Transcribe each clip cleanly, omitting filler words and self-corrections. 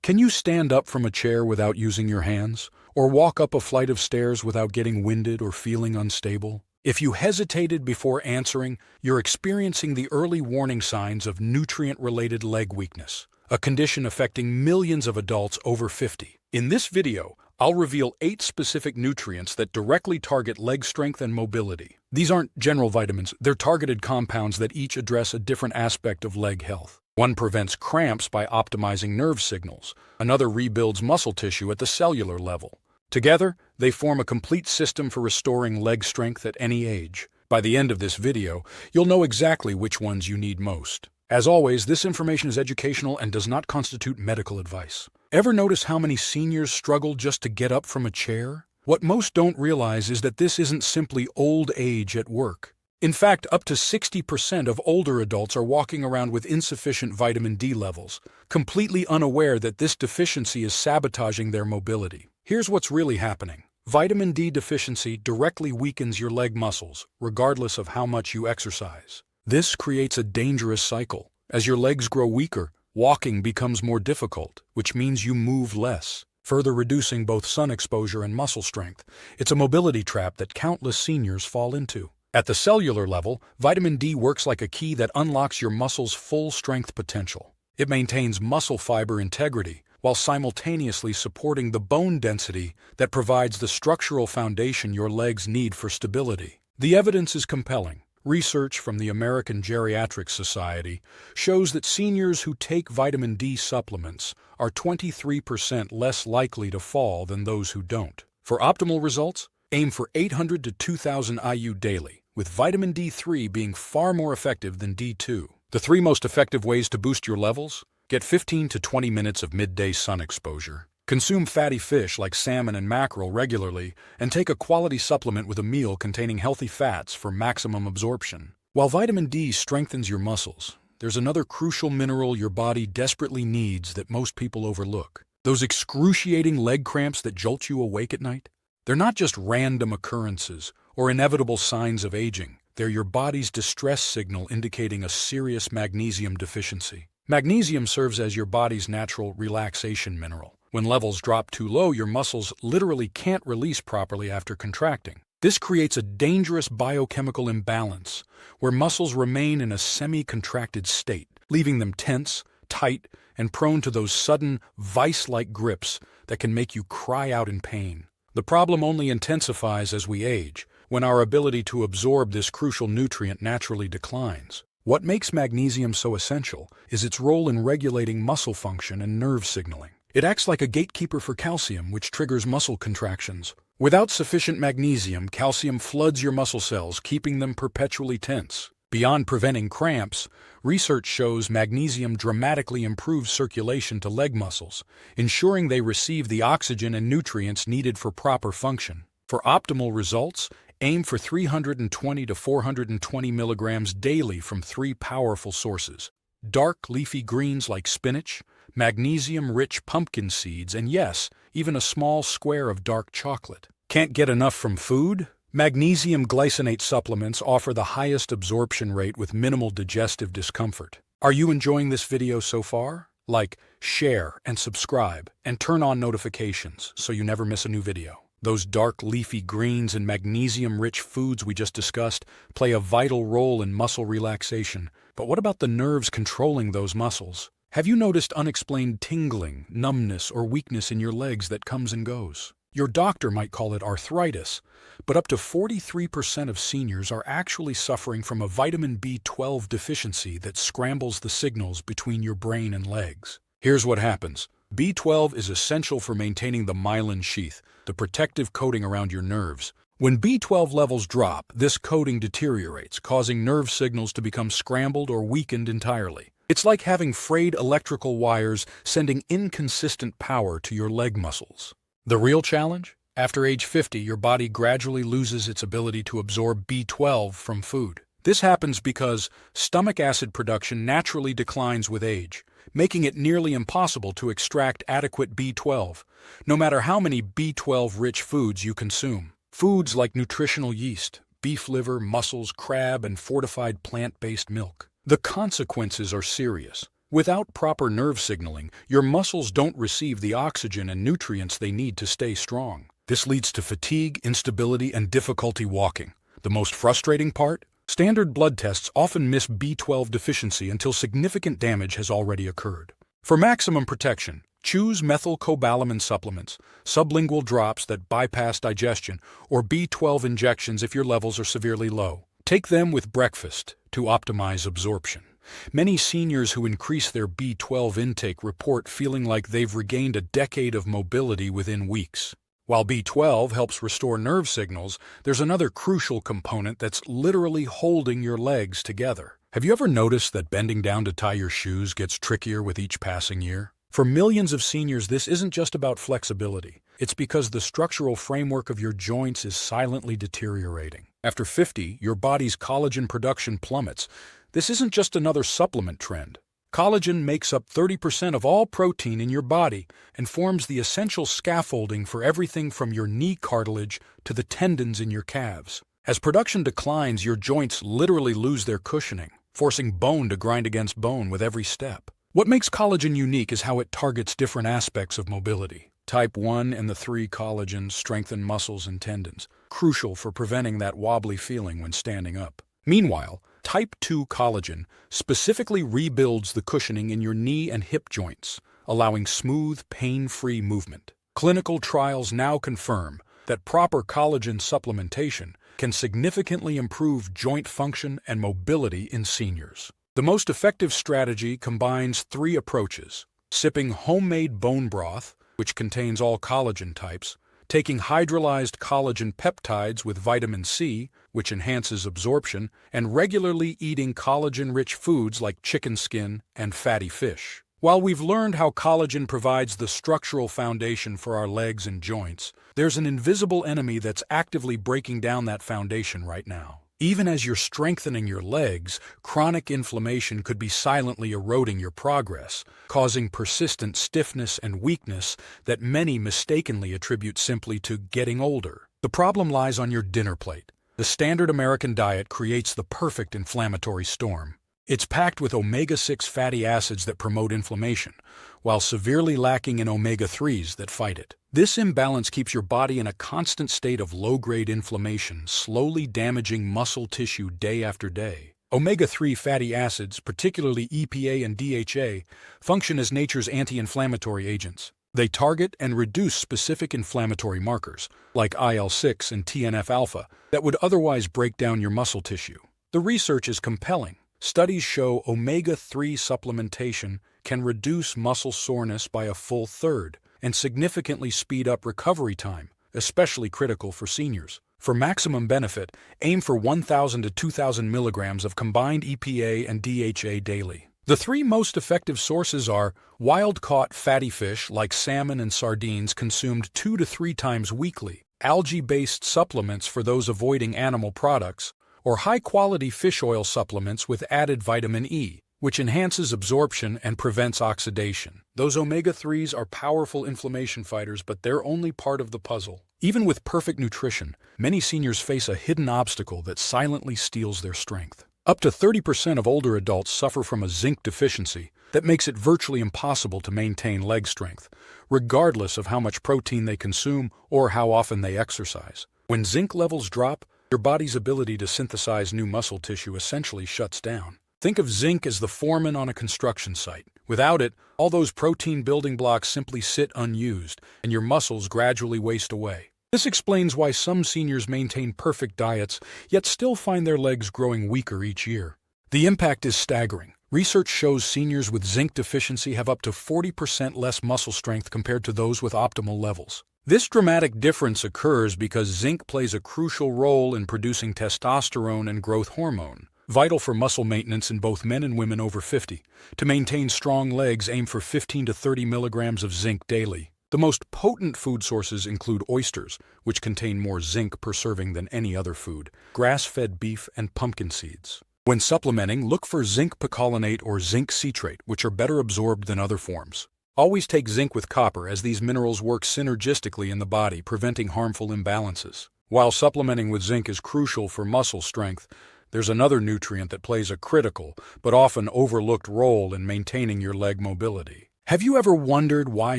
Can you stand up from a chair without using your hands? Or walk up a flight of stairs without getting winded or feeling unstable? If you hesitated before answering, you're experiencing the early warning signs of nutrient-related leg weakness, a condition affecting millions of adults over 50. In this video, I'll reveal 8 specific nutrients that directly target leg strength and mobility. These aren't general vitamins, they're targeted compounds that each address a different aspect of leg health. One prevents cramps by optimizing nerve signals. Another rebuilds muscle tissue at the cellular level. Together, they form a complete system for restoring leg strength at any age. By the end of this video, you'll know exactly which ones you need most. As always, this information is educational and does not constitute medical advice. Ever notice how many seniors struggle just to get up from a chair? What most don't realize is that this isn't simply old age at work. In fact, up to 60% of older adults are walking around with insufficient vitamin D levels, completely unaware that this deficiency is sabotaging their mobility. Here's what's really happening. Vitamin D deficiency directly weakens your leg muscles, regardless of how much you exercise. This creates a dangerous cycle. As your legs grow weaker, walking becomes more difficult, which means you move less, further reducing both sun exposure and muscle strength. It's a mobility trap that countless seniors fall into. At the cellular level, vitamin D works like a key that unlocks your muscles' full strength potential. It maintains muscle fiber integrity while simultaneously supporting the bone density that provides the structural foundation your legs need for stability. The evidence is compelling. Research from the American Geriatric Society shows that seniors who take vitamin D supplements are 23% less likely to fall than those who don't. For optimal results, aim for 800 to 2,000 IU daily, with vitamin D3 being far more effective than D2. The 3 most effective ways to boost your levels? Get 15 to 20 minutes of midday sun exposure. Consume fatty fish like salmon and mackerel regularly, and take a quality supplement with a meal containing healthy fats for maximum absorption. While vitamin D strengthens your muscles, there's another crucial mineral your body desperately needs that most people overlook. Those excruciating leg cramps that jolt you awake at night? They're not just random occurrences or inevitable signs of aging. They're your body's distress signal indicating a serious magnesium deficiency. Magnesium serves as your body's natural relaxation mineral. When levels drop too low, your muscles literally can't release properly after contracting. This creates a dangerous biochemical imbalance where muscles remain in a semi-contracted state, leaving them tense, tight, and prone to those sudden, vice-like grips that can make you cry out in pain. The problem only intensifies as we age, when our ability to absorb this crucial nutrient naturally declines. What makes magnesium so essential is its role in regulating muscle function and nerve signaling. It acts like a gatekeeper for calcium, which triggers muscle contractions. Without sufficient magnesium, calcium floods your muscle cells, keeping them perpetually tense. Beyond preventing cramps, research shows magnesium dramatically improves circulation to leg muscles, ensuring they receive the oxygen and nutrients needed for proper function. For optimal results, aim for 320 to 420 milligrams daily from 3 powerful sources: dark leafy greens like spinach, magnesium-rich pumpkin seeds, and yes, even a small square of dark chocolate. Can't get enough from food? Magnesium glycinate supplements offer the highest absorption rate with minimal digestive discomfort. Are you enjoying this video so far? Like, share, and subscribe, and turn on notifications so you never miss a new video. Those dark leafy greens and magnesium-rich foods we just discussed play a vital role in muscle relaxation. But what about the nerves controlling those muscles? Have you noticed unexplained tingling, numbness, or weakness in your legs that comes and goes? Your doctor might call it arthritis, but up to 43% of seniors are actually suffering from a vitamin B12 deficiency that scrambles the signals between your brain and legs. Here's what happens. B12 is essential for maintaining the myelin sheath, the protective coating around your nerves. When B12 levels drop, this coating deteriorates, causing nerve signals to become scrambled or weakened entirely. It's like having frayed electrical wires sending inconsistent power to your leg muscles. The real challenge? After age 50, your body gradually loses its ability to absorb B12 from food. This happens because stomach acid production naturally declines with age, making it nearly impossible to extract adequate B12, no matter how many B12-rich foods you consume. Foods like nutritional yeast, beef liver, mussels, crab, and fortified plant-based milk. The consequences are serious. Without proper nerve signaling, your muscles don't receive the oxygen and nutrients they need to stay strong. This leads to fatigue, instability, and difficulty walking. The most frustrating part? Standard blood tests often miss B12 deficiency until significant damage has already occurred. For maximum protection, choose methylcobalamin supplements, sublingual drops that bypass digestion, or B12 injections if your levels are severely low. Take them with breakfast to optimize absorption. Many seniors who increase their B12 intake report feeling like they've regained a decade of mobility within weeks. While B12 helps restore nerve signals, there's another crucial component that's literally holding your legs together. Have you ever noticed that bending down to tie your shoes gets trickier with each passing year? For millions of seniors, this isn't just about flexibility. It's because the structural framework of your joints is silently deteriorating. After 50, your body's collagen production plummets. This isn't just another supplement trend. Collagen makes up 30% of all protein in your body and forms the essential scaffolding for everything from your knee cartilage to the tendons in your calves. As production declines, your joints literally lose their cushioning, forcing bone to grind against bone with every step. What makes collagen unique is how it targets different aspects of mobility. Type 1 and the 3 collagen strengthen muscles and tendons, crucial for preventing that wobbly feeling when standing up. Meanwhile, Type 2 collagen specifically rebuilds the cushioning in your knee and hip joints, allowing smooth, pain-free movement. Clinical trials now confirm that proper collagen supplementation can significantly improve joint function and mobility in seniors. The most effective strategy combines 3 approaches: sipping homemade bone broth, which contains all collagen types, taking hydrolyzed collagen peptides with vitamin C, which enhances absorption, and regularly eating collagen-rich foods like chicken skin and fatty fish. While we've learned how collagen provides the structural foundation for our legs and joints, there's an invisible enemy that's actively breaking down that foundation right now. Even as you're strengthening your legs, chronic inflammation could be silently eroding your progress, causing persistent stiffness and weakness that many mistakenly attribute simply to getting older. The problem lies on your dinner plate. The standard American diet creates the perfect inflammatory storm. It's packed with omega-6 fatty acids that promote inflammation, while severely lacking in omega-3s that fight it. This imbalance keeps your body in a constant state of low-grade inflammation, slowly damaging muscle tissue day after day. Omega-3 fatty acids, particularly EPA and DHA, function as nature's anti-inflammatory agents. They target and reduce specific inflammatory markers, like IL-6 and TNF-alpha, that would otherwise break down your muscle tissue. The research is compelling. Studies show omega-3 supplementation can reduce muscle soreness by a full third and significantly speed up recovery time, especially critical for seniors. For maximum benefit, aim for 1,000 to 2,000 milligrams of combined EPA and DHA daily. The 3 most effective sources are wild-caught fatty fish like salmon and sardines consumed 2 to 3 times weekly, algae-based supplements for those avoiding animal products, or high-quality fish oil supplements with added vitamin E, which enhances absorption and prevents oxidation. Those omega-3s are powerful inflammation fighters, but they're only part of the puzzle. Even with perfect nutrition, many seniors face a hidden obstacle that silently steals their strength. Up to 30% of older adults suffer from a zinc deficiency that makes it virtually impossible to maintain leg strength, regardless of how much protein they consume or how often they exercise. When zinc levels drop, your body's ability to synthesize new muscle tissue essentially shuts down. Think of zinc as the foreman on a construction site. Without it, all those protein building blocks simply sit unused, and your muscles gradually waste away. This explains why some seniors maintain perfect diets, yet still find their legs growing weaker each year. The impact is staggering. Research shows seniors with zinc deficiency have up to 40% less muscle strength compared to those with optimal levels. This dramatic difference occurs because zinc plays a crucial role in producing testosterone and growth hormone, vital for muscle maintenance in both men and women over 50. To maintain strong legs, aim for 15 to 30 milligrams of zinc daily. The most potent food sources include oysters, which contain more zinc per serving than any other food, grass-fed beef, and pumpkin seeds. When supplementing, look for zinc picolinate or zinc citrate, which are better absorbed than other forms. Always take zinc with copper, as these minerals work synergistically in the body, preventing harmful imbalances. While supplementing with zinc is crucial for muscle strength, There's another nutrient that plays a critical, but often overlooked role in maintaining your leg mobility. Have you ever wondered why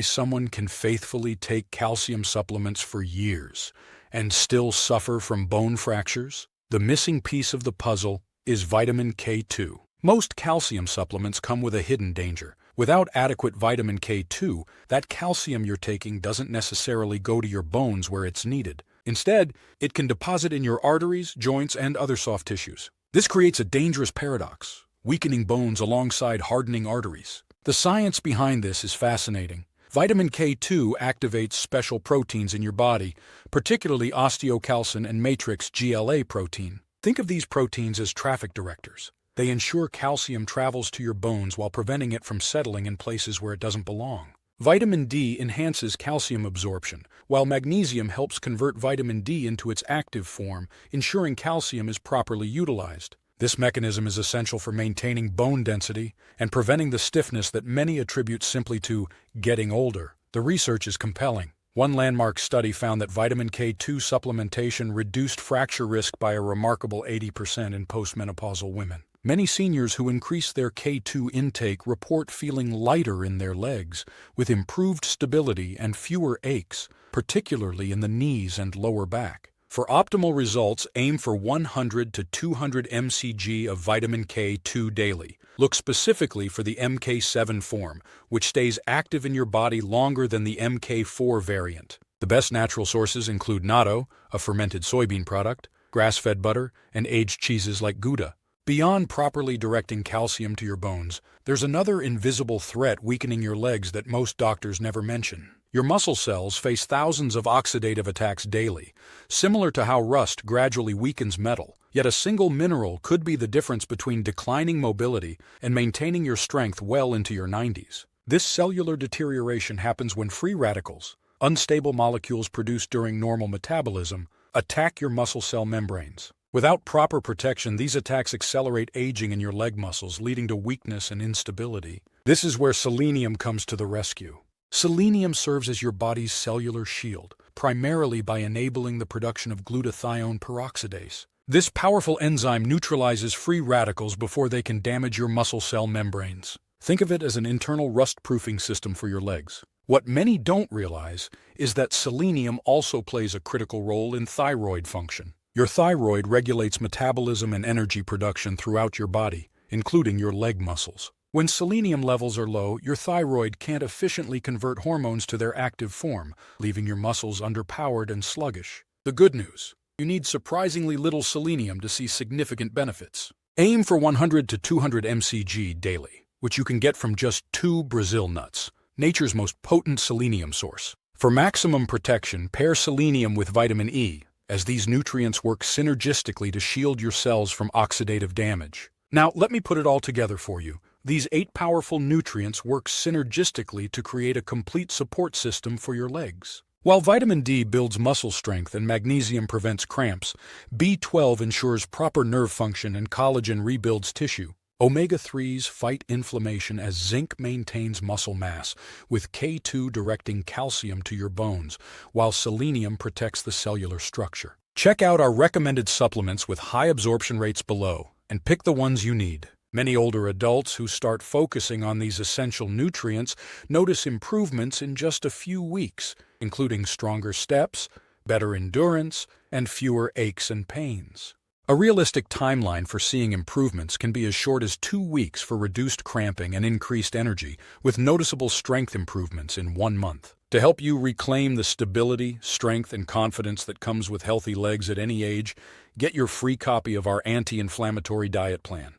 someone can faithfully take calcium supplements for years and still suffer from bone fractures? The missing piece of the puzzle is vitamin K2. Most calcium supplements come with a hidden danger. Without adequate vitamin K2, that calcium you're taking doesn't necessarily go to your bones where it's needed. Instead, it can deposit in your arteries, joints, and other soft tissues. This creates a dangerous paradox, weakening bones alongside hardening arteries. The science behind this is fascinating. Vitamin K2 activates special proteins in your body, particularly osteocalcin and matrix GLA protein. Think of these proteins as traffic directors. They ensure calcium travels to your bones while preventing it from settling in places where it doesn't belong. Vitamin D enhances calcium absorption, while magnesium helps convert vitamin D into its active form, ensuring calcium is properly utilized. This mechanism is essential for maintaining bone density and preventing the stiffness that many attribute simply to getting older. The research is compelling. One landmark study found that vitamin K2 supplementation reduced fracture risk by a remarkable 80% in postmenopausal women. Many seniors who increase their K2 intake report feeling lighter in their legs, with improved stability and fewer aches, particularly in the knees and lower back. For optimal results, aim for 100 to 200 mcg of vitamin K2 daily. Look specifically for the MK7 form, which stays active in your body longer than the MK4 variant. The best natural sources include natto, a fermented soybean product, grass-fed butter, and aged cheeses like Gouda. Beyond properly directing calcium to your bones, there's another invisible threat weakening your legs that most doctors never mention. Your muscle cells face thousands of oxidative attacks daily, similar to how rust gradually weakens metal. Yet a single mineral could be the difference between declining mobility and maintaining your strength well into your 90s. This cellular deterioration happens when free radicals, unstable molecules produced during normal metabolism, attack your muscle cell membranes. Without proper protection, these attacks accelerate aging in your leg muscles, leading to weakness and instability. This is where selenium comes to the rescue. Selenium serves as your body's cellular shield, primarily by enabling the production of glutathione peroxidase. This powerful enzyme neutralizes free radicals before they can damage your muscle cell membranes. Think of it as an internal rust-proofing system for your legs. What many don't realize is that selenium also plays a critical role in thyroid function. Your thyroid regulates metabolism and energy production throughout your body, including your leg muscles. When selenium levels are low, your thyroid can't efficiently convert hormones to their active form, leaving your muscles underpowered and sluggish. The good news: you need surprisingly little selenium to see significant benefits. Aim for 100 to 200 mcg daily, which you can get from just 2 Brazil nuts, nature's most potent selenium source. For maximum protection, pair selenium with vitamin E, as these nutrients work synergistically to shield your cells from oxidative damage. Now, let me put it all together for you. These 8 powerful nutrients work synergistically to create a complete support system for your legs. While vitamin D builds muscle strength and magnesium prevents cramps, B12 ensures proper nerve function and collagen rebuilds tissue. Omega-3s fight inflammation as zinc maintains muscle mass, with K2 directing calcium to your bones, while selenium protects the cellular structure. Check out our recommended supplements with high absorption rates below, and pick the ones you need. Many older adults who start focusing on these essential nutrients notice improvements in just a few weeks, including stronger steps, better endurance, and fewer aches and pains. A realistic timeline for seeing improvements can be as short as 2 weeks for reduced cramping and increased energy, with noticeable strength improvements in 1 month. To help you reclaim the stability, strength, and confidence that comes with healthy legs at any age, get your free copy of our anti-inflammatory diet plan.